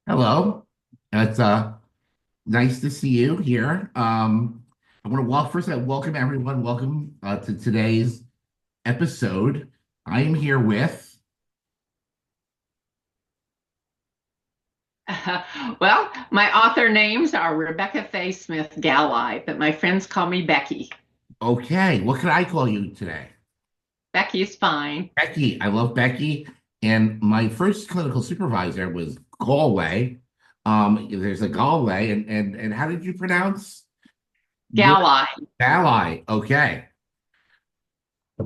Hello. It's nice to see you here. I want to first welcome everyone. Welcome to today's episode. I am here with Well, my author names are Rebecca Faye Smith Galli, but my friends call me Becky. okay, what can I call you today? Becky is fine. Becky. I love Becky. And my first clinical supervisor was Galway. There's a Galway, and how did you pronounce your Galli. ally? Okay.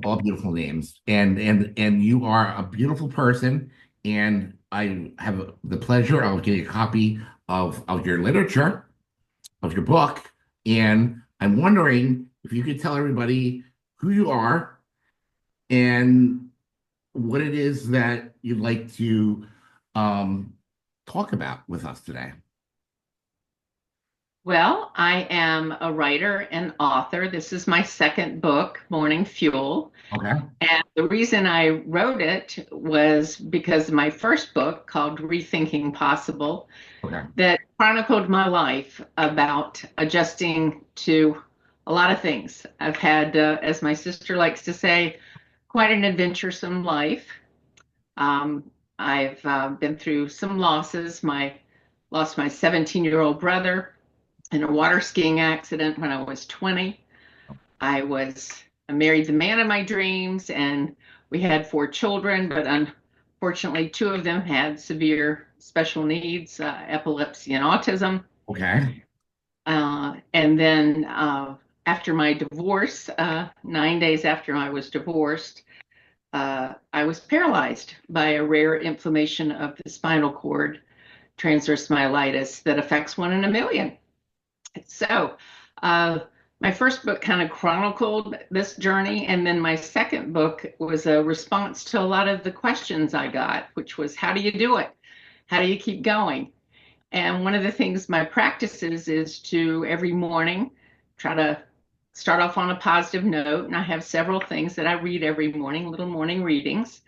All beautiful names. And you are a beautiful person. And I have the pleasure of getting a copy of your literature, of your book. And I'm wondering if you could tell everybody who you are and what it is that you'd like to um, talk about with us today. Well, I am a writer and author. This is my second book, Morning Fuel. Okay. And the reason I wrote it was because my first book, called Rethinking Possible, Okay. that chronicled my life about adjusting to a lot of things. I've had, as my sister likes to say, quite an adventuresome life. I've been through some losses. My lost my 17-year-old brother in a water skiing accident when I was 20. I married the man of my dreams, and we had four children, but unfortunately, two of them had severe special needs, epilepsy and autism. Okay. And then after my divorce, 9 days after I was divorced, I was paralyzed by a rare inflammation of the spinal cord, transverse myelitis, that affects one in a million. So, uh, my first book kind of chronicled this journey, and then my second book was a response to a lot of the questions I got, which was, how do you do it? How do you keep going? And one of the things my practice is to every morning try to start off on a positive note. And I have several things that I read every morning, little morning readings.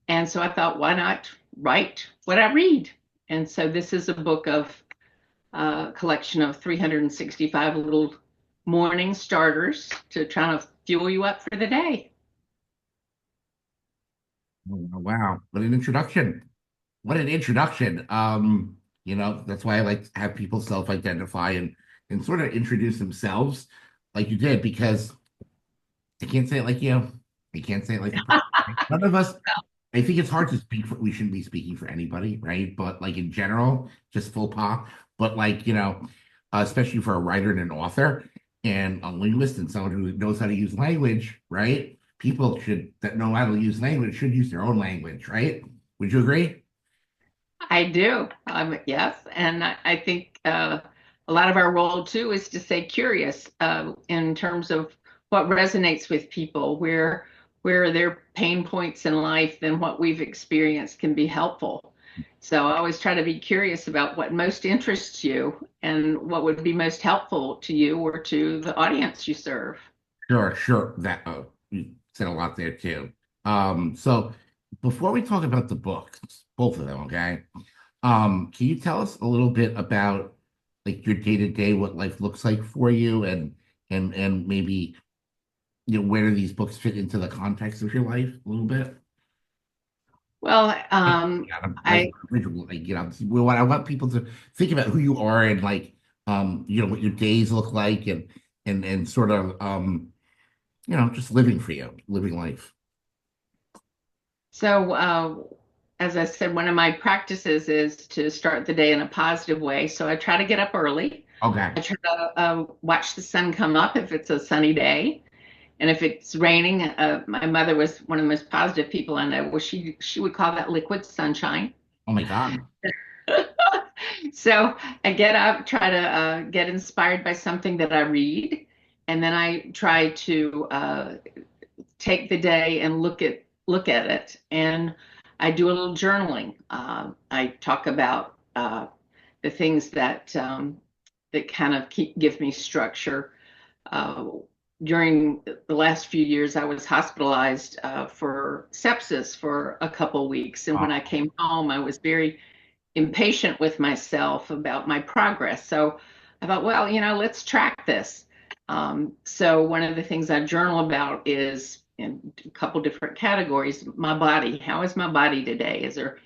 And so I thought, why not write what I read? And so this is a book of collection of 365 little morning starters to try to fuel you up for the day. Oh, wow. What an introduction. What an introduction. That's why I like to have people self-identify and sort of introduce themselves like you did, because I can't say it like you. I can't say it like none of us. I think it's hard to speak for, we shouldn't be speaking for anybody, right? But like in general, just faux pas. But like, especially for a writer and an author and a linguist and someone who knows how to use language, right? People should that know how to use language should use their own language, right? Would you agree? I do. Yes. And I think a lot of our role too is to stay curious in terms of what resonates with people, where their pain points in life than what we've experienced can be helpful. So I always try to be curious about what most interests you and what would be most helpful to you or to the audience you serve. Sure, sure. That you said a lot there too. So before we talk about the books, both of them, okay? Can you tell us a little bit about like your day to day, what life looks like for you, and maybe where do these books fit into the context of your life a little bit? Well, Yeah, like I visual, like what I want people to think about who you are and like what your days look like and sort of just living for you, living life. So, as I said, one of my practices is to start the day in a positive way. So I try to get up early. Okay. I try to watch the sun come up if it's a sunny day. And if it's raining, my mother was one of the most positive people I know. Well, she would call that liquid sunshine. Oh my God. So I get up, try to get inspired by something that I read, and then I try to take the day and look at it, and I do a little journaling. I talk about the things that kind of give me structure. Uh, During the last few years, I was hospitalized for sepsis for a couple weeks, and when I Oh, came home, I was very impatient with myself about my progress. So I thought, well, let's track this. So one of the things I journal about is in a couple different categories. My body. How is my body today? Is there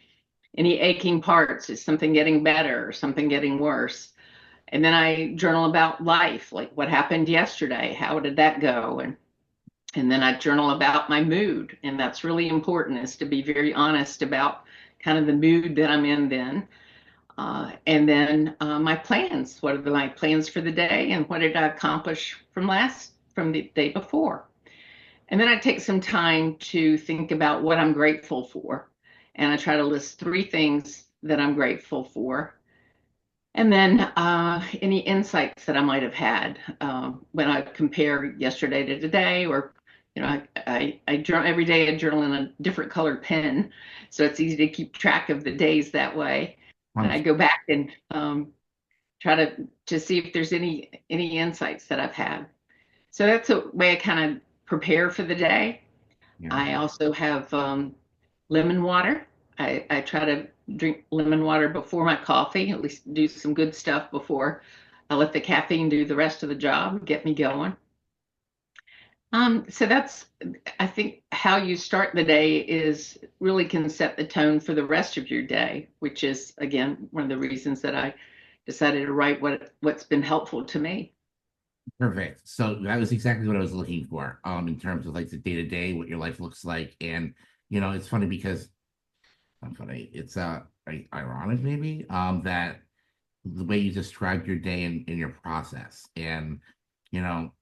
any aching parts? Is something getting better or something getting worse? And then I journal about life, like what happened yesterday. How did that go? And then I journal about my mood. And that's really important, is to be very honest about kind of the mood that I'm in then. And then my plans. What are my plans for the day, and what did I accomplish from the day before? And then I take some time to think about what I'm grateful for. And I try to list three things that I'm grateful for. And then any insights that I might have had when I compare yesterday to today, or I journal every day. I journal in a different colored pen, so it's easy to keep track of the days that way. And I go back and try to see if there's any insights that I've had. So that's a way I kind of prepare for the day. Yeah. I also have lemon water. I try to drink lemon water before my coffee, at least do some good stuff before I let the caffeine do the rest of the job, get me going. So that's, I think, how you start the day is really can set the tone for the rest of your day, which is, again, one of the reasons that I decided to write what's been helpful to me. Perfect. So that was exactly what I was looking for, in terms of like the day to day, what your life looks like. And, it's funny because not funny, it's ironic maybe, that the way you described your day in your process. And, you know,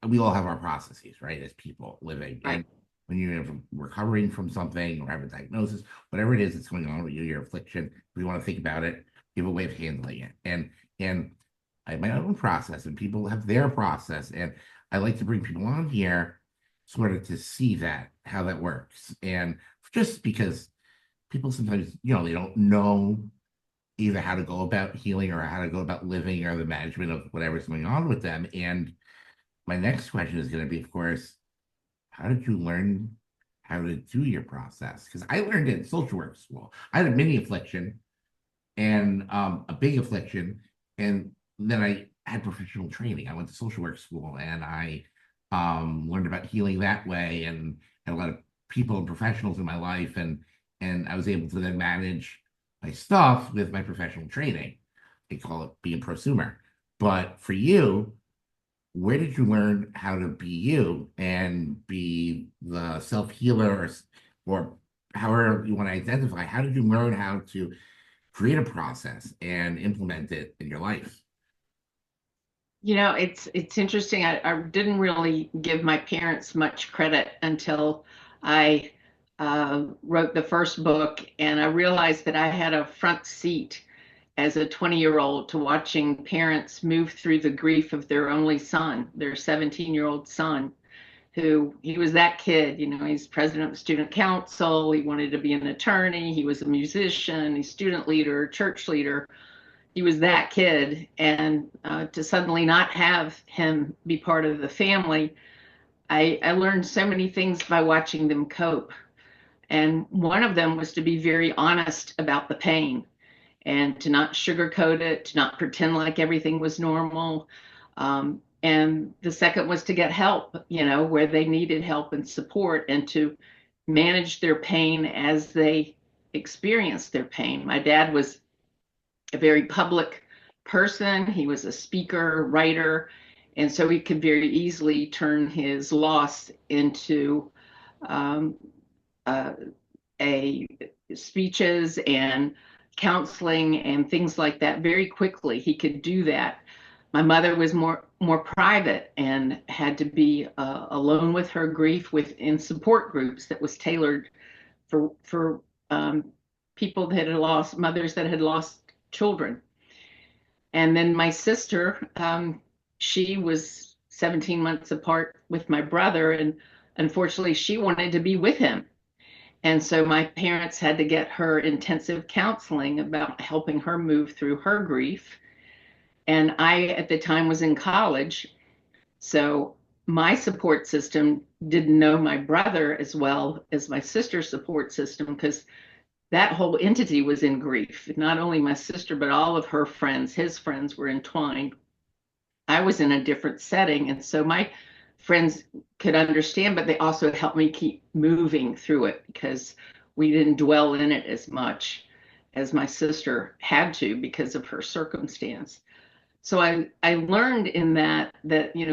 we all have our processes, right, as people living. Right. And when you're recovering from something or have a diagnosis, whatever it is that's going on with you, your affliction, if you want to think about it, you have a way of handling it. And I have my own process, and people have their process. And I like to bring people on here sort of to see that, how that works. And just because people sometimes, they don't know either how to go about healing or how to go about living or the management of whatever's going on with them. And my next question is going to be, of course, how did you learn how to do your process? Because I learned it in social work school. I had a mini affliction and a big affliction, and then I had professional training. I went to social work school, and I learned about healing that way, and had a lot of people and professionals in my life, and I was able to then manage my stuff with my professional training. They call it being prosumer. But for you, where did you learn how to be you and be the self-healer, or however you want to identify? How did you learn how to create a process and implement it in your life? It's interesting. I didn't really give my parents much credit until I wrote the first book, and I realized that I had a front seat as a 20-year-old to watching parents move through the grief of their only son, their 17-year-old son, who he was that kid. He's president of the student council. He wanted to be an attorney. He was a musician, he's student leader, church leader. He was that kid. And to suddenly not have him be part of the family, I learned so many things by watching them cope. And one of them was to be very honest about the pain and to not sugarcoat it, to not pretend like everything was normal. And the second was to get help, where they needed help and support, and to manage their pain as they experienced their pain. My dad was a very public person. He was a speaker, writer, and so he could very easily turn his loss into um, uh, a speeches and counseling and things like that very quickly. He could do that. My mother was more private and had to be alone with her grief within support groups that was tailored for people that had lost mothers that had lost children. And then my sister, she was 17 months apart with my brother, and unfortunately, she wanted to be with him. And so my parents had to get her intensive counseling about helping her move through her grief. And I, at the time, was in college. So my support system didn't know my brother as well as my sister's support system, because that whole entity was in grief. Not only my sister, but all of her friends, his friends were entwined. I was in a different setting. And so my friends could understand, but they also helped me keep moving through it because we didn't dwell in it as much as my sister had to because of her circumstance. So I learned in that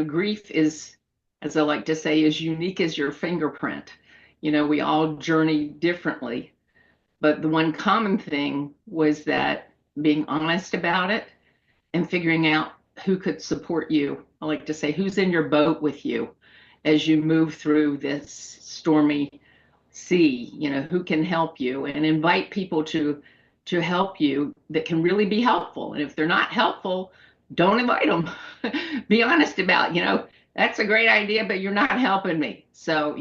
grief is, as I like to say, as unique as your fingerprint. We all journey differently, but the one common thing was that being honest about it and figuring out who could support you. I like to say, who's in your boat with you as you move through this stormy sea, who can help you, and invite people to help you that can really be helpful. And if they're not helpful, don't invite them. Be honest about, that's a great idea, but you're not helping me. So,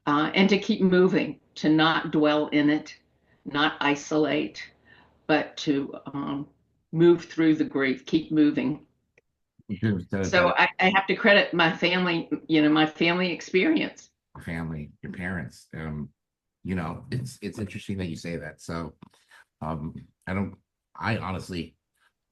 and to keep moving, to not dwell in it, not isolate, but to move through the grief, keep moving. So I have to credit my family, my family experience. Family, your parents. It's interesting that you say that. So, um, I don't, I honestly,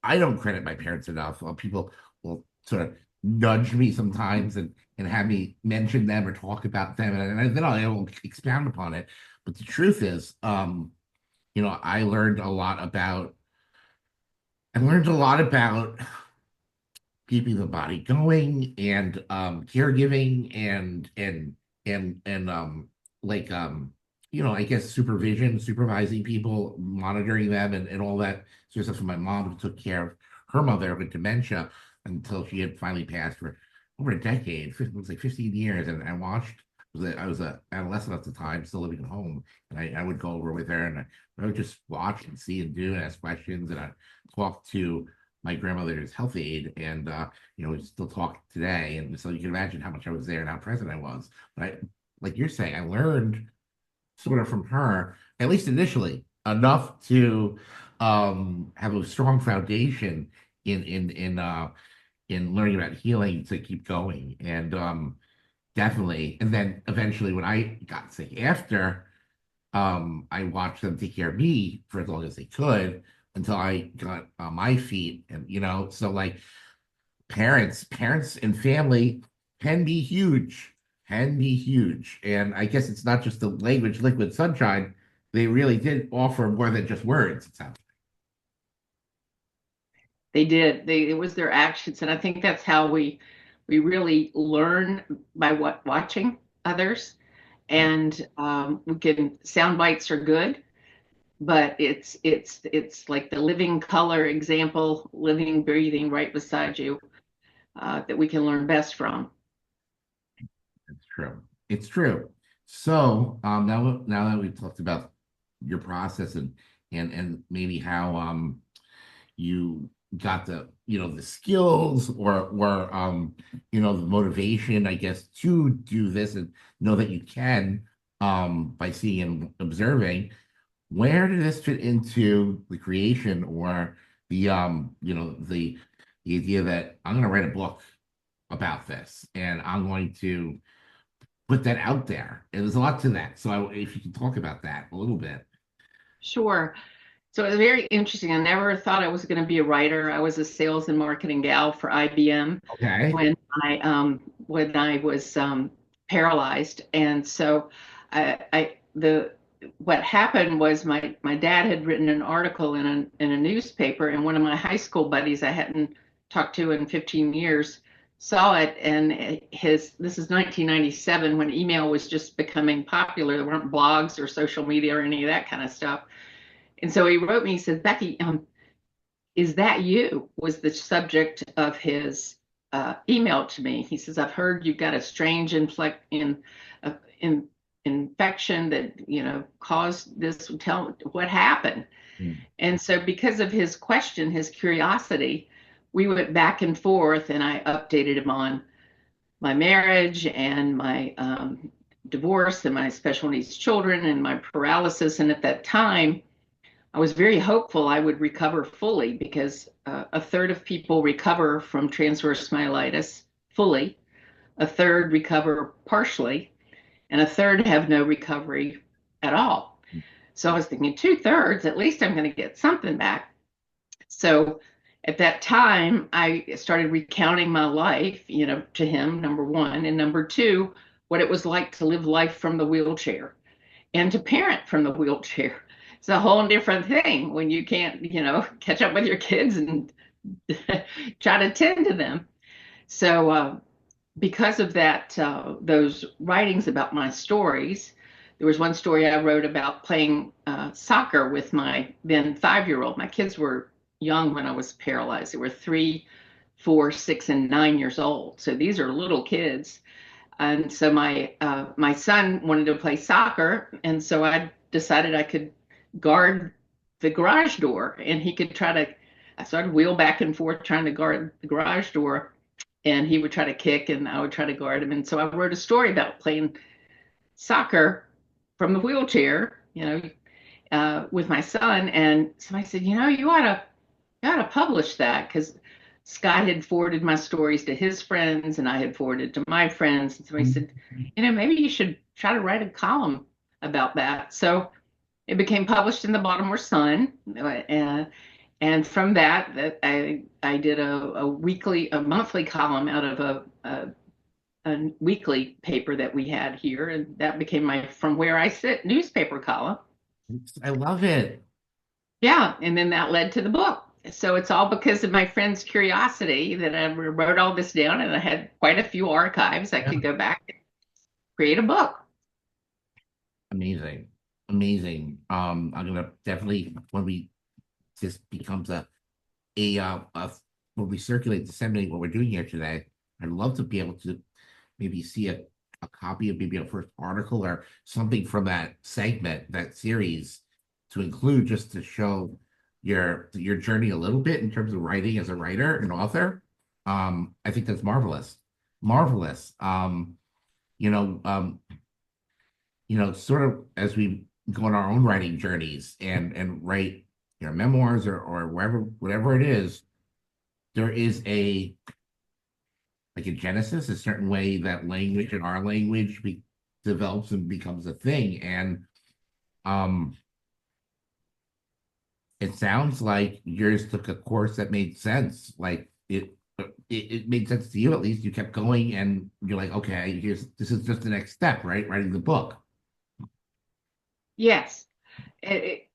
I don't credit my parents enough. People will sort of nudge me sometimes and have me mention them or talk about them, and then I will expound upon it. But the truth is, I learned a lot about. I learned a lot about keeping the body going and caregiving and like I guess supervising people, monitoring them and all that sort of stuff. For my mom who took care of her mother with dementia until she had finally passed for over a decade. It was like 15 years, and I watched. I was a adolescent at the time, still living at home, and I would go over with her, and I would just watch and see and do and ask questions, and I talk to my grandmother's health aide, and we still talk today. And so you can imagine how much I was there and how present I was. But like you're saying, I learned sort of from her, at least initially, enough to have a strong foundation in learning about healing to keep going. And definitely, and then eventually when I got sick after, I watched them take care of me for as long as they could until I got on my feet. And so like parents and family can be huge, can be huge. And I guess it's not just the language, liquid sunshine. They really did offer more than just words, it sounds They did. It was their actions, and I think that's how we really learn by watching others. like. And we can sound bites are good, but it's like the living color example, living, breathing right beside you, that we can learn best from. It's true. It's true. So now that we've talked about your process and maybe how you got the skills or the motivation, I guess, to do this and know that you can by seeing and observing, where did this fit into the creation or the idea that I'm going to write a book about this and I'm going to put that out there? And there's a lot to that. So if you can talk about that a little bit. Sure. So it was very interesting. I never thought I was going to be a writer. I was a sales and marketing gal for IBM Okay. when I was paralyzed, and so the what happened was my dad had written an article in a newspaper, and one of my high school buddies I hadn't talked to in 15 years saw it, and this is 1997 when email was just becoming popular. There weren't blogs or social media or any of that kind of stuff. And so he wrote me, he said, Becky, is that you? Was the subject of his email to me. He says, I've heard you've got a strange in infection that, caused this. Tell what happened. Mm. And so because of his question, his curiosity, we went back and forth, and I updated him on my marriage and my divorce and my special needs children and my paralysis. And at that time, I was very hopeful I would recover fully because a third of people recover from transverse myelitis fully, a third recover partially, and a third have no recovery at all. So I was thinking 2/3, at least I'm going to get something back. So at that time, I started recounting my life, to him, number one, and number two, what it was like to live life from the wheelchair and to parent from the wheelchair. It's a whole different thing when you can't, catch up with your kids and try to tend to them. So, because of that, those writings about my stories, there was one story I wrote about playing soccer with my then 5-year-old. My kids were young when I was paralyzed. They were 3, 4, 6, and 9 years old. So these are little kids. And so my son wanted to play soccer, and so I decided I could guard the garage door, and he could try to. I started wheel back and forth trying to guard the garage door, and he would try to kick, and I would try to guard him. And so I wrote a story about playing soccer from the wheelchair, with my son. And somebody said, you ought to publish that because Scott had forwarded my stories to his friends and I had forwarded to my friends. And somebody said, maybe you should try to write a column about that. So it became published in the Baltimore Sun. And from that I did a monthly column out of a weekly paper that we had here. And that became my From Where I Sit newspaper column. I love it. Yeah, and then that led to the book. So it's all because of my friend's curiosity that I wrote all this down, and I had quite a few archives. I Yeah. could go back and create a book. Amazing. Amazing. I'm gonna definitely when we this becomes a when we circulate, disseminate what we're doing here today, I'd love to be able to maybe see a copy of maybe a first article or something from that segment, that series, to include just to show your journey a little bit in terms of writing as a writer and author. I think that's marvelous. Marvelous. You know, um, sort of as we go on our own writing journeys and write memoirs or whatever it is, there is a like a genesis, a certain way that language and our language develops and becomes a thing. And um, it sounds like yours took a course that made sense. Like it made sense to you at least. You kept going, and you're like, okay, this is just the next step, right? Writing the book. Yes, it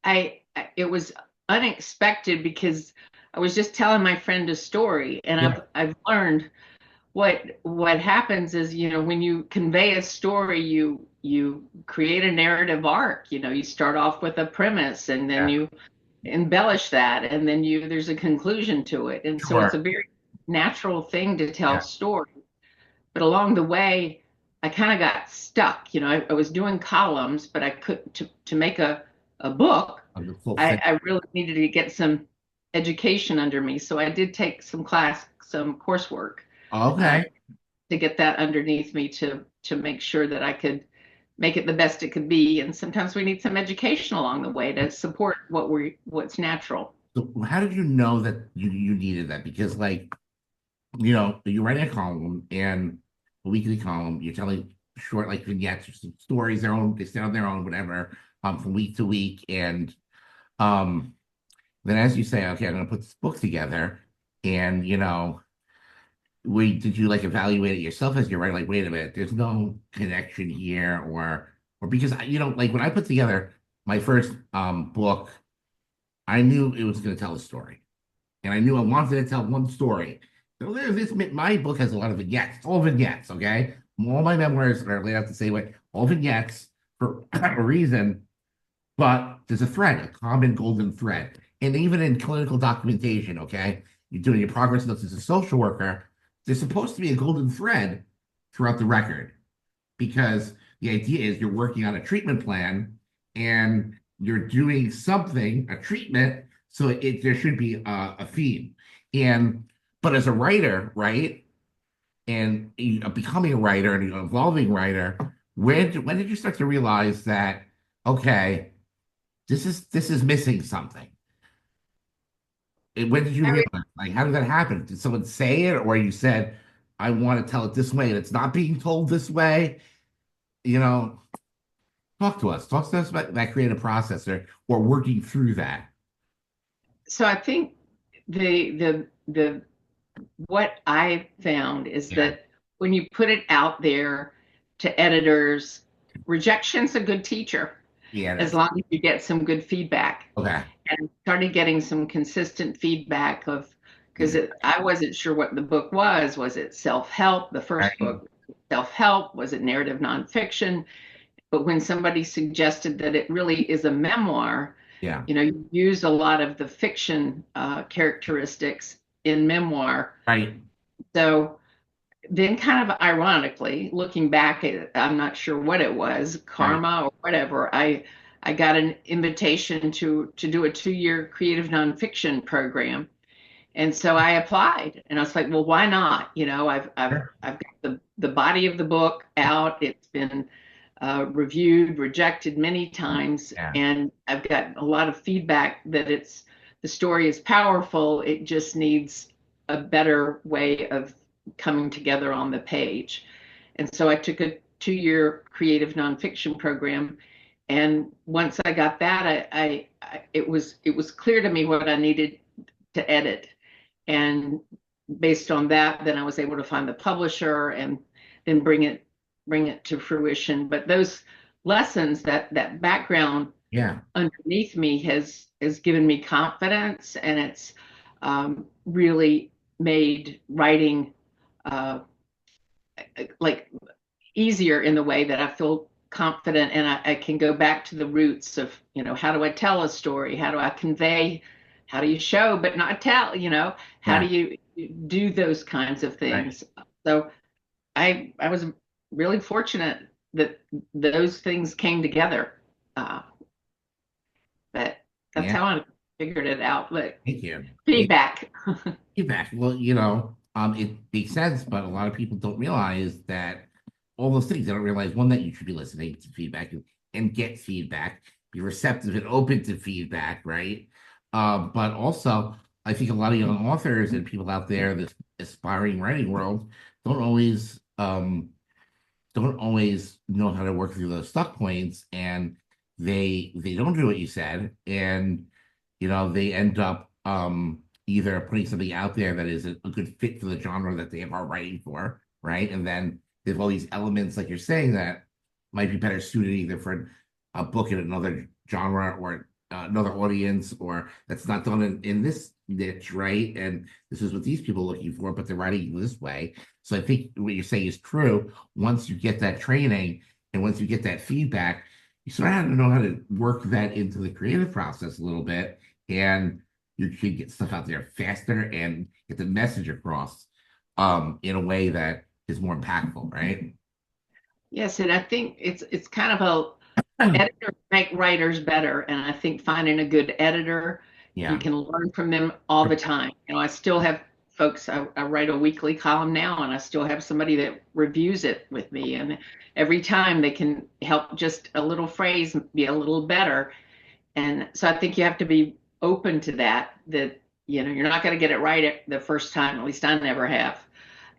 was unexpected because I was just telling my friend a story, and Yeah, I've learned what happens is, when you convey a story, you create a narrative arc. You start off with a premise, and then yeah, you embellish that, and then there's a conclusion to it. And so it's a sure. very natural thing to tell Yeah, story. But along the way, I kind of got stuck. I was doing columns, but I could to make a book. of the full thing. I really needed to get some education under me. So I did take some coursework uh, Okay. to get that underneath me to make sure that I could make it the best it could be. And sometimes we need some education along the way to support what's natural. So how did you know that you needed that? Because like, you're writing a column and a weekly column, you're telling short like vignettes or some stories, they stand on their own, whatever, from week to week. And um then as you say, okay, I'm gonna put this book together, and did you like evaluate it yourself as you're writing? Like, wait a minute, there's no connection here, or because like when I put together my first book, I knew it was gonna tell a story. And I knew I wanted to tell one story. So there's this. My book has a lot of vignettes, all vignettes. Okay, all my memoirs are laid out the same way, all vignettes for a reason. But there's a thread, a common golden thread, and even in clinical documentation. Okay, you're doing your progress notes as a social worker. There's supposed to be a golden thread throughout the record because the idea is you're working on a treatment plan and you're doing something, a treatment, so there should be a theme. And but as a writer, right, and becoming a writer and an evolving writer, when did you start to realize that okay, this is missing something? And when did you realize? Like, how did that happen? Did someone say it, or you said, "I want to tell it this way," and it's not being told this way? You know, Talk to us. Talk to us about that creative process or working through that. So I think the what I found is Yeah. that when you put it out there to editors, rejection's a good teacher Yeah, it as is. long as you get some good feedback. Okay. And started getting some consistent feedback of because Yeah. I wasn't sure what the book was. Was it self-help? The first Right. book, self-help? Was it narrative nonfiction? But when somebody suggested that it really is a memoir, Yeah. you use a lot of the fiction characteristics in memoir. Right. So then, kind of ironically, looking back at, I'm not sure what it was, Right. karma or whatever. I got an invitation to do a 2-year creative nonfiction program, and so I applied, and I was like, well, why not? Sure. I've got the body of the book out. It's been reviewed, rejected many times, Yeah. and I've got a lot of feedback that the story is powerful. It just needs a better way of coming together on the page. And so I took a 2-year creative nonfiction program. And once I got that, it was clear to me what I needed to edit. And based on that, then I was able to find the publisher and then bring it to fruition. But those lessons, that background Yeah. underneath me has given me confidence, and it's really made writing uh, like easier in the way that I feel confident, and I can go back to the roots of, how do I tell a story? How do I convey? How do you show but not tell? How do Yeah. you do those kinds of Right. things? So I was really fortunate that those things came together. Uh, but that's Yeah. how I figured it out. But Thank you. feedback. Feedback. Well, it makes sense, but a lot of people don't realize that all those things. They don't realize one that you should be listening to feedback and get feedback, be receptive and open to feedback, right? But also, I think a lot of young authors and people out there, this aspiring writing world, don't always don't always know how to work through those stuck points, and they don't do what you said, and they end up either putting something out there that is a good fit for the genre that they are writing for, right? And then there's all these elements, like you're saying, that might be better suited either for a book in another genre or another audience, or that's not done in this niche, right? And this is what these people are looking for, but they're writing this way. So I think what you're saying is true. Once you get that training and once you get that feedback, you sort of have to know how to work that into the creative process a little bit, and you can get stuff out there faster and get the message across in a way that is more impactful, right? Yes, and I think it's kind of editors make writers better, and I think finding a good editor, you Yeah. can learn from them all the time. I still have folks. I write a weekly column now, and I still have somebody that reviews it with me, and every time they can help just a little phrase be a little better. And so I think you have to be open to that. That you're not going to get it right at the first time. At least I never have.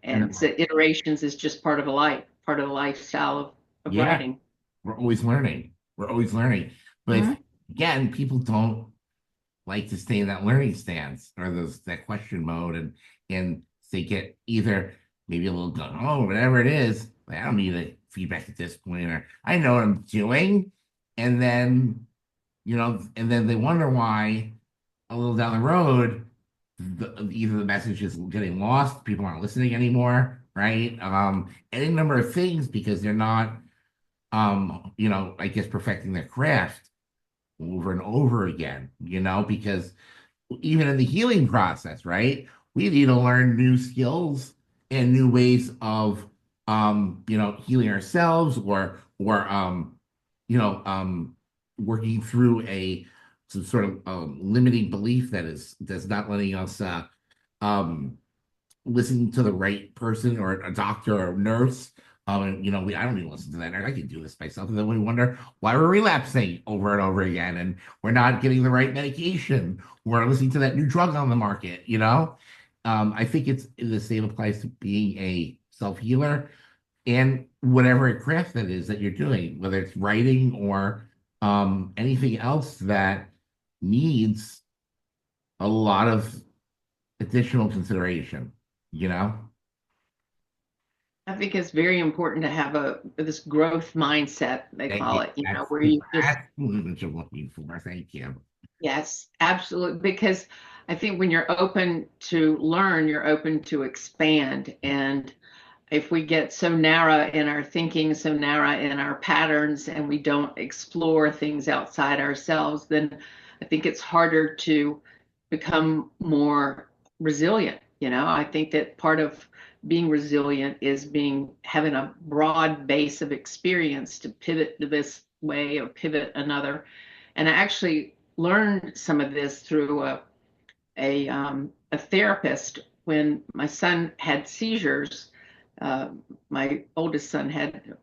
And so iterations is just part of a life, part of the lifestyle of Yeah. writing. We're always learning. We're always learning. But Mhm. again, people don't like to stay in that learning stance or those that question mode, and they get either maybe a little gung ho, whatever it is. Like, I don't need a feedback at this point, or I know what I'm doing. And then, and then they wonder why a little down the road, either the message is getting lost, people aren't listening anymore, right? Any number of things because they're not I guess perfecting their craft over and over again, because even in the healing process, right? We need to learn new skills and new ways of healing ourselves or working through some sort of limiting belief that's not letting us um listen to the right person or a doctor or a nurse. And I don't even listen to that. I can do this myself. And then we wonder why we're relapsing over and over again, and we're not getting the right medication. We're listening to that new drug on the market. I think it's the same applies to being a self healer and whatever craft that is that you're doing, whether it's writing or anything else that needs a lot of additional consideration, you know? I think it's very important to have a this growth mindset, they Thank call you. it, That's where you just that's what I'm looking for. Thank you. yes, absolutely. Because I think when you're open to learn, you're open to expand. And if we get so narrow in our thinking, so narrow in our patterns, and we don't explore things outside ourselves, then I think it's harder to become more resilient. I think that part of being resilient is having a broad base of experience to pivot to this way or pivot another. And I actually learned some of this through a therapist when my son had seizures. Uh, my oldest son had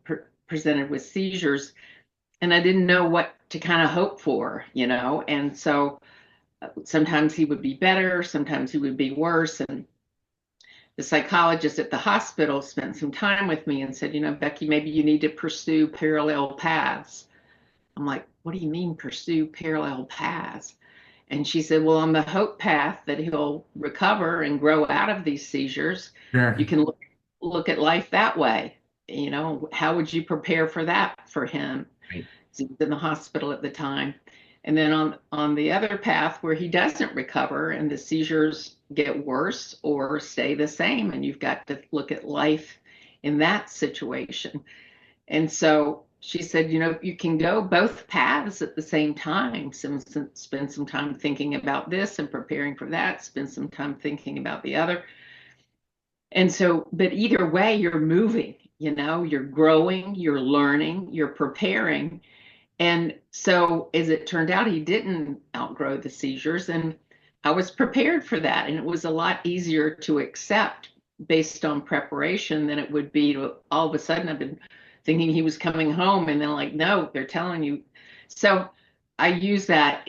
presented with seizures, and I didn't know what to kind of hope for, And so sometimes he would be better, sometimes he would be worse. And the psychologist at the hospital spent some time with me and said, Becky, maybe you need to pursue parallel paths. I'm like, what do you mean pursue parallel paths? And she said, well, on the hope path that he'll recover and grow out of these seizures, you Sure. can look at life that way. How would you prepare for that for him? Right. He was in the hospital at the time. And then on the other path where he doesn't recover and the seizures get worse or stay the same, and you've got to look at life in that situation. And so she said, you can go both paths at the same time. Spend some time thinking about this and preparing for that, spend some time thinking about the other. And so, but either way, you're moving, you're growing, you're learning, you're preparing. And so, as it turned out, he didn't outgrow the seizures. And I was prepared for that. And it was a lot easier to accept based on preparation than it would be to all of a sudden I've been thinking he was coming home. And then, like, no, they're telling you. So I use that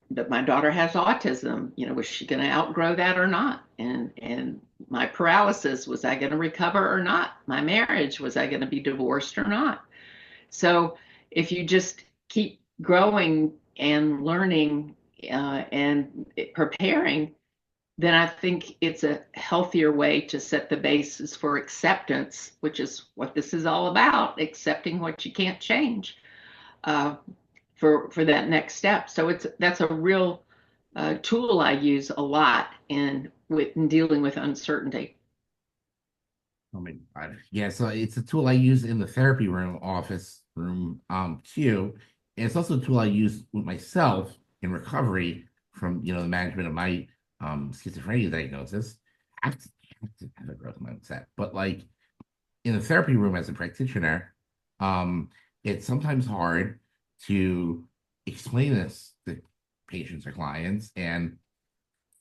but my daughter has autism. Was she going to outgrow that or not? And my paralysis, was I going to recover or not? My marriage, was I going to be divorced or not? So if you just keep growing and learning and preparing, then I think it's a healthier way to set the basis for acceptance, which is what this is all about, accepting what you can't change uh, for that next step. So that's a real tool I use a lot in dealing with uncertainty. Oh my God. Yeah, so it's a tool I use in the therapy room, office room, too. And it's also a tool I use with myself in recovery from, the management of my schizophrenia diagnosis. I have to have a growth mindset. But like in the therapy room as a practitioner, it's sometimes hard to explain this to patients or clients, and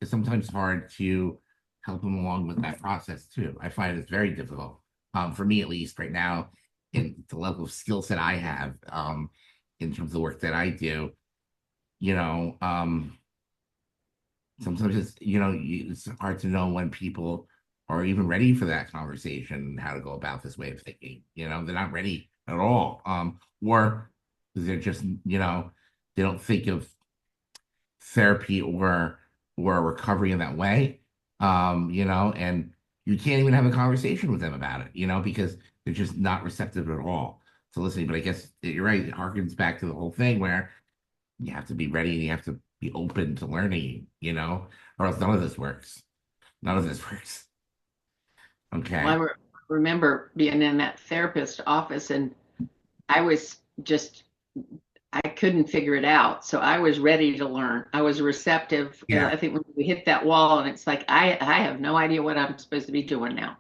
it's sometimes hard to help them along with that process too. I find it's very difficult, for me at least right now, in the level of skill set I have, in terms of the work that I do. You know, sometimes it's hard to know when people are even ready for that conversation and how to go about this way of thinking. They're not ready at all, or they're just they don't think of therapy or recovery in that way. And you can't even have a conversation with them about it, because they're just not receptive at all to listening. But I guess you're right, it harkens back to the whole thing where you have to be ready and you have to be open to learning, or else none of this works. None of this works. Well, Okay. remember being in that therapist office, and I was just I couldn't figure it out. So I was ready to learn. I was receptive. And Yeah. I think when we hit that wall and it's like, I have no idea what I'm supposed to be doing now.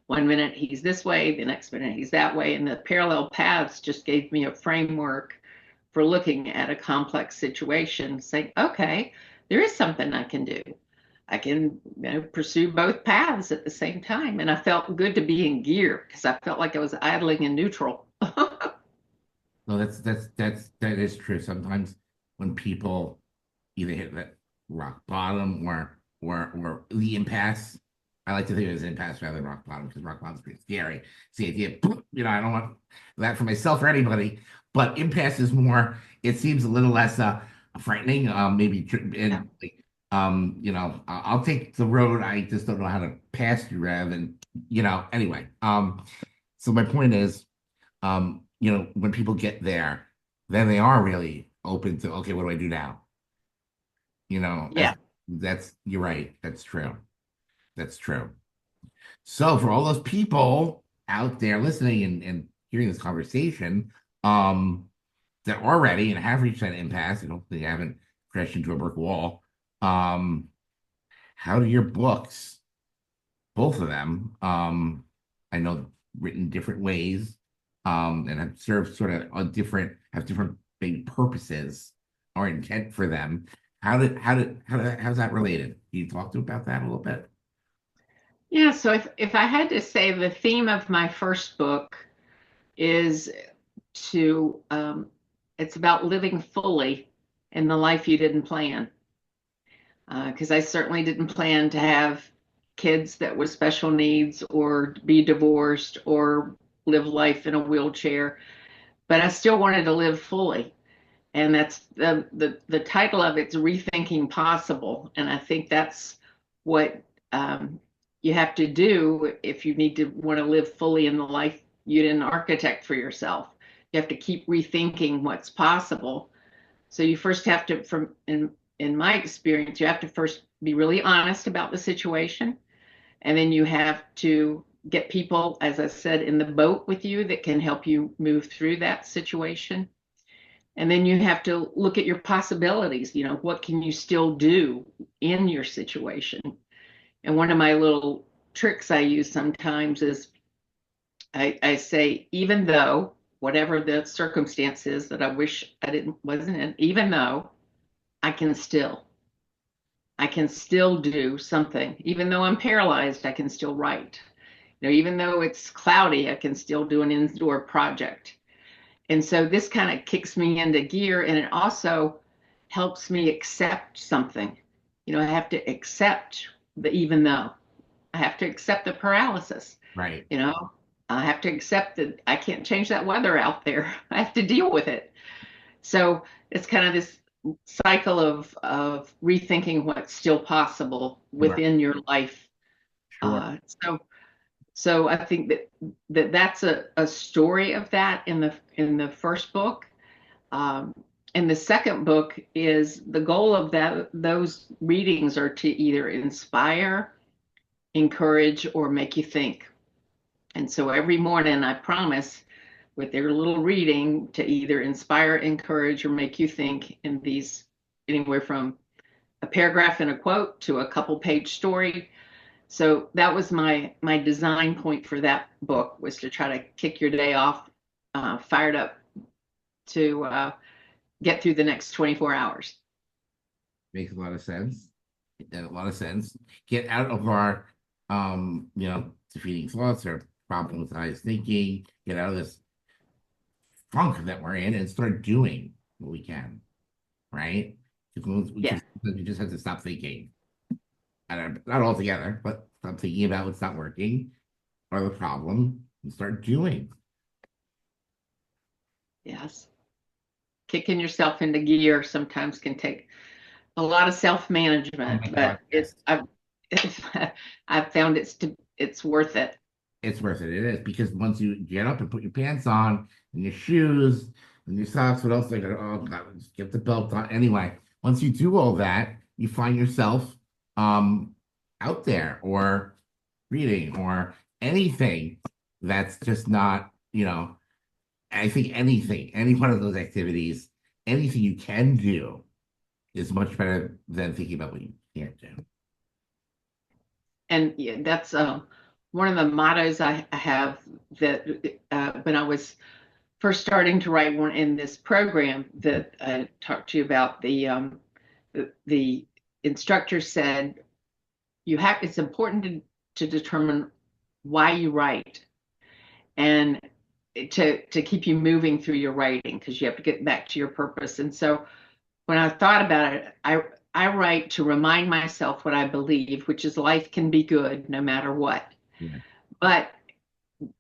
One minute he's this way, the next minute he's that way. And the parallel paths just gave me a framework for looking at a complex situation, saying, okay, there is something I can do. I can pursue both paths at the same time. And I felt good to be in gear because I felt like I was idling in neutral. No, that is true. Sometimes when people either hit that rock bottom or the impasse, I like to think of it as impasse rather than rock bottom because rock bottom is pretty scary. It's the idea, I don't want that for myself or anybody. But impasse is more. It seems a little less frightening. Maybe Yeah. and like, I'll take the road. I just don't know how to pass through rather than Anyway, so my point is, when people get there, then they are really open to, okay, what do I do now? Yeah. That's you're right. That's true. That's true. So for all those people out there listening and hearing this conversation, that are ready and have reached that impasse and hopefully haven't crashed into a brick wall, um, how do your books, both of them, I know written different ways, and have served sort of have different maybe purposes or intent for them. How's that related? Can you talk to about that a little bit? Yeah. So if I had to say the theme of my first book is to, it's about living fully in the life you didn't plan. Because I certainly didn't plan to have kids that with special needs or be divorced or live life in a wheelchair, but I still wanted to live fully. And that's the title of it's Rethinking Possible. And I think that's what you have to do if you need to want to live fully in the life you didn't architect for yourself. You have to keep rethinking what's possible. So you first have to, from in my experience, you have to first be really honest about the situation, and then you have to get people, as I said, in the boat with you that can help you move through that situation. And then you have to look at your possibilities. What can you still do in your situation? And one of my little tricks I use sometimes is I say, even though whatever the circumstance is that I wish wasn't in, even though I can still do something. Even though I'm paralyzed, I can still write. Even though it's cloudy, I can still do an indoor project. And so this kind of kicks me into gear, and it also helps me accept something. I have to accept the even though. I have to accept the paralysis. Right. You know, I have to accept that I can't change that weather out there. I have to deal with it. So it's kind of this cycle of rethinking what's still possible Sure. within your life. Sure. Uh, so so I think that's a story of that in the first book. Um, and the second book is the goal of those readings are to either inspire, encourage, or make you think. And so every morning I promise with their little reading to either inspire, encourage, or make you think in these anywhere from a paragraph and a quote to a couple page story. So that was my design point for that book, was to try to kick your day off fired up to get through the next 24 hours. Makes a lot of sense. A lot of sense. Get out of our, defeating thoughts or problematized thinking. Get out of this funk that we're in and start doing what we can. Right? Yeah. Because we just have to stop thinking. Not altogether, but stop thinking about what's not working or the problem and start doing. Yes. Kicking yourself into gear sometimes can take a lot of Oh my self-management, God, but yes. I've found it's worth it. It's worth it. It is because once you get up and put your pants on and your shoes and your socks, what else? Like, oh God, just get the belt on. Anyway, once you do all that, you find yourself um out there or reading or anything that's just not, I think anything, any one of those activities, anything you can do is much better than thinking about what you can't do. And yeah, that's one of the mottos I have, that when I was first starting to write one in this program that I talked to you about, the instructor said it's important to determine why you write, and to keep you moving through your writing, because you have to get back to your purpose. And so when I thought about it, I write to remind myself what I believe, which is life can be good no matter what. Yeah. But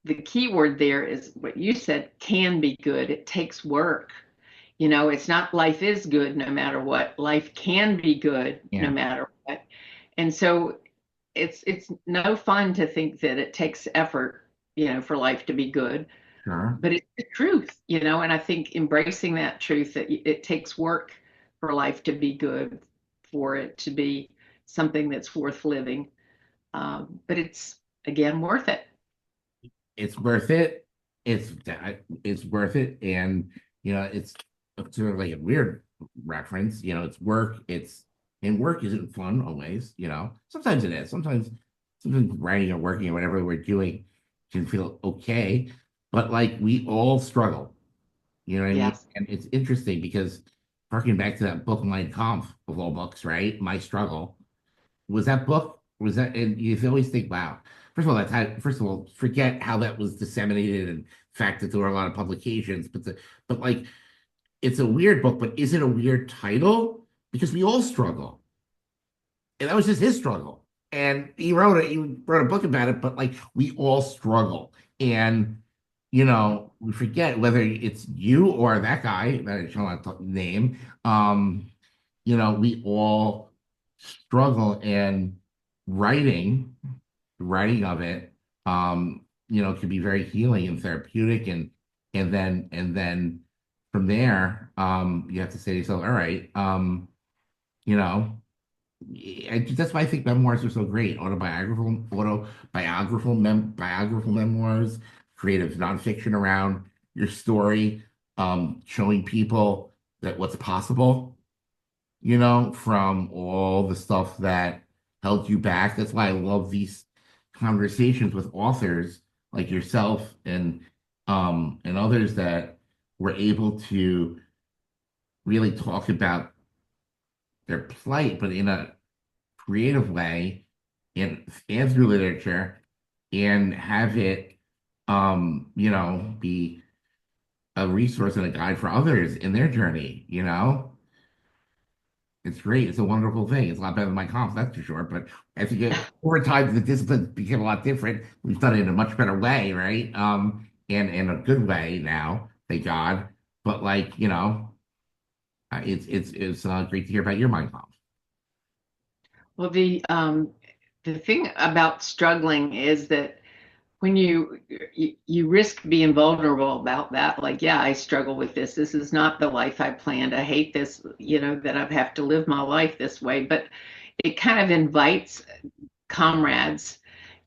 the key word there is what you said, can be good. It takes work. It's not life is good no matter what. Life can be good no Yeah. matter what. And so it's no fun to think that it takes effort, for life to be good, Sure. but it's the truth, and I think embracing that truth that it takes work for life to be good, for it to be something that's worth living. But it's again worth it. It's worth it. It's it's worth it, and it's sort of like a weird reference. It's work. And work isn't fun always. Sometimes it is. Sometimes writing or working or whatever we're doing can feel okay, but like we all struggle. You know what I mean? Yes. And it's interesting because harking back to that book, Mein Kampf of all books, right? My Struggle was that book was that and you always think wow, first of all forget how that was disseminated and the fact that there were a lot of publications, but like it's a weird book, but is it a weird title because we all struggle, and that was just his struggle, and he wrote a book about it, but like we all struggle, and we forget whether it's you or that guy that I shall not name. We all struggle, and writing, writing of it, can be very healing and therapeutic, and then from there, you have to say to yourself, all right, you know, that's why I think memoirs are so great. Biographical memoirs, creative nonfiction around your story, showing people that what's possible, from all the stuff that held you back. That's why I love these conversations with authors like yourself and others that were able to really talk about their plight, but in a creative way and through literature, and have it be a resource and a guide for others in their journey. It's great. It's a wonderful thing. It's a lot better than my comps, that's for sure. But I think over time the disciplines became a lot different. We've done it in a much better way, right? And in a good way now, thank God. But like, it's great to hear about your mind comps. Well, the thing about struggling is that when you risk being vulnerable about that, like, yeah, I struggle with this. This is not the life I planned. I hate this, that I have to live my life this way. But it kind of invites comrades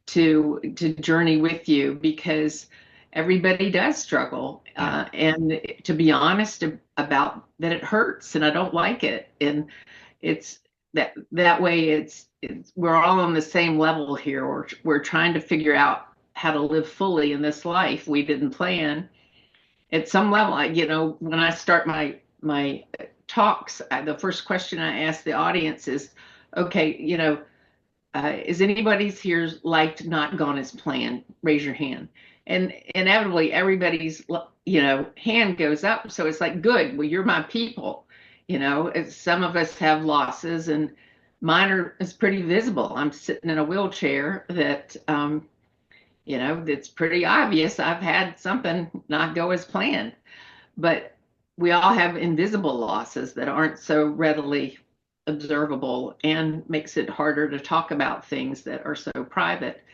to journey with you, because everybody does struggle, Yeah. and to be honest about that, it hurts and I don't like it, and it's that way it's we're all on the same level here. We're trying to figure out how to live fully in this life we didn't plan. At some level, when I start my talks, the first question I ask the audience is, okay, is anybody's here's life not gone as planned? Raise your hand. And inevitably, everybody's hand goes up. So it's like, good. Well, you're my people. Some of us have losses, and mine is pretty visible. I'm sitting in a wheelchair that's pretty obvious. I've had something not go as planned, but we all have invisible losses that aren't so readily observable, and makes it harder to talk about things that are so private.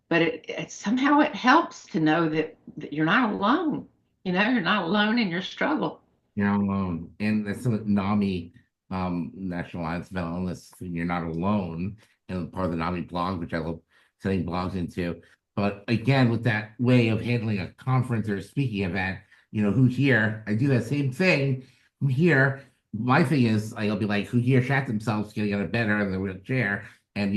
But somehow it helps to know that you're not alone. You're not alone in your struggle. You're not alone. And that's what NAMI, National Alliance of Mental Illness, you're not alone. And part of the NAMI blog, which I love sending blogs into. But again, with that way of handling a conference or a speaking event, who here, I do that same thing. Who here, my thing is, I'll be like, who here shat themselves getting out of bed or in the wheelchair? And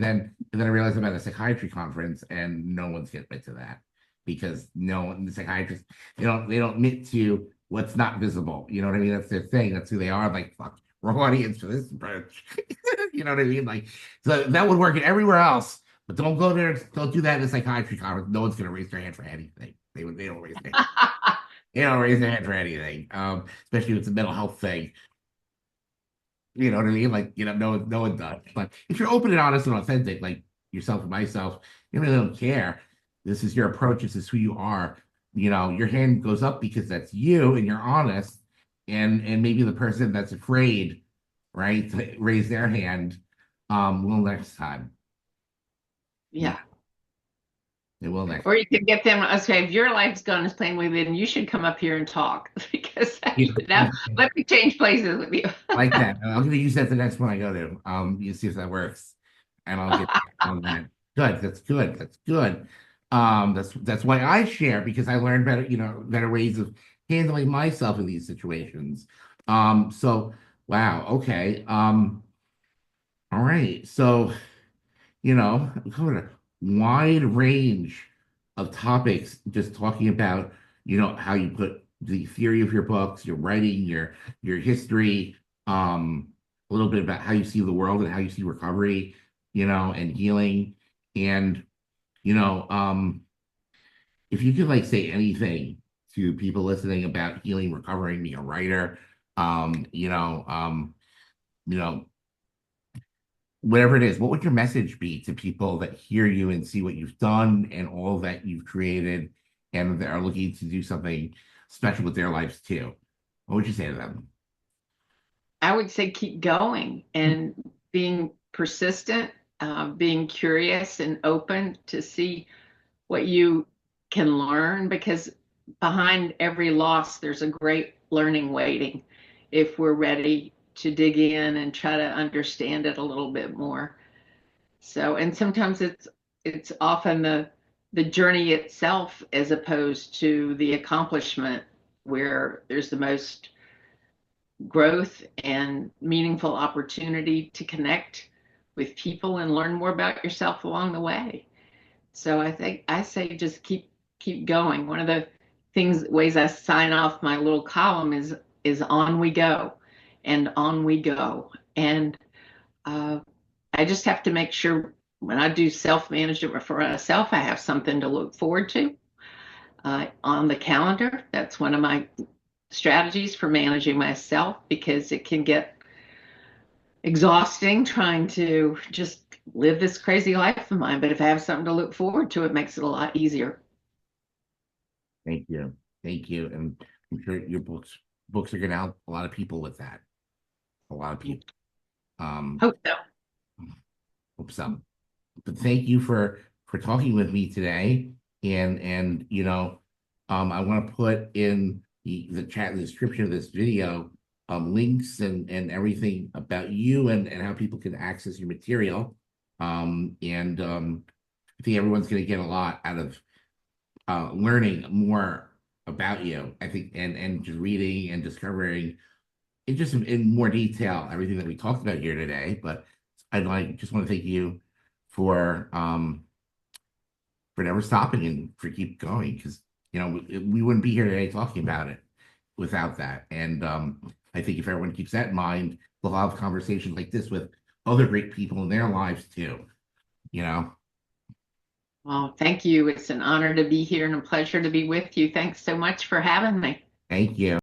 then I realized I'm at a psychiatry conference and no one's getting into that because no one, the psychiatrists, they don't admit to what's not visible. You know what I mean? That's their thing. That's who they are. Like, fuck, wrong audience for this approach. You know what I mean? Like, so that would work everywhere else, but don't go there. Don't do that in a psychiatry conference. No one's gonna raise their hand for anything. They don't raise their hand. They don't raise their hand for anything. Especially if it's a mental health thing. You know what I mean? Like, no one does. But if you're open and honest and authentic, like yourself and myself, you really don't care. This is your approach. This is who you are. Your hand goes up because that's you and you're honest. And maybe the person that's afraid, right, to raise their hand, will next time. Yeah, Yeah. they will next. Or you could get them, okay, if your life's gone as plainly, then you should come up here and talk because now let me change places with you. Like that. I'm going to use that the next one I go to. You see if that works, and I'll get on that. Good. That's good. That's good. That's why I share because I learned better, better ways of handling myself in these situations. So wow. Okay. All right. So we covered a wide range of topics, just talking about, how you put the theory of your books, your writing, your history, a little bit about how you see the world and how you see recovery, and healing. And, you know, um, if you could like say anything to people listening about healing, recovering, being a writer, um, you know, um, you know, whatever it is, what would your message be to people that hear you and see what you've done and all that you've created and that are looking to do something special with their lives too? What would you say to them? I would say keep going and being persistent, being curious and open to see what you can learn because behind every loss, there's a great learning waiting if we're ready to dig in and try to understand it a little bit more. So, and sometimes it's often the journey itself as opposed to the accomplishment where there's the most growth and meaningful opportunity to connect with people and learn more about yourself along the way. So I think I say just keep going. One of the ways I sign off my little column is on we go and on we go. And I just have to make sure when I do self-management for myself, I have something to look forward to on the calendar. That's one of my strategies for managing myself because it can get exhausting trying to just live this crazy life of mine. But if I have something to look forward to, it makes it a lot easier. Thank you. Thank you. And I'm sure your books are going to help a lot of people with that. A lot of people. Um, Hope so. hope so. But thank you for talking with me today. And I want to put in the chat, the description of this video, links and everything about you and how people can access your material. And I think everyone's going to get a lot out of learning more about you. I think and just reading and discovering it just in more detail everything that we talked about here today. But just want to thank you for um for never stopping and for keep going because we wouldn't be here today talking about it without that. And I think if everyone keeps that in mind, we'll have conversations like this with other great people in their lives too. You know, Well, thank you. It's an honor to be here and a pleasure to be with you. Thanks so much for having me. thank you.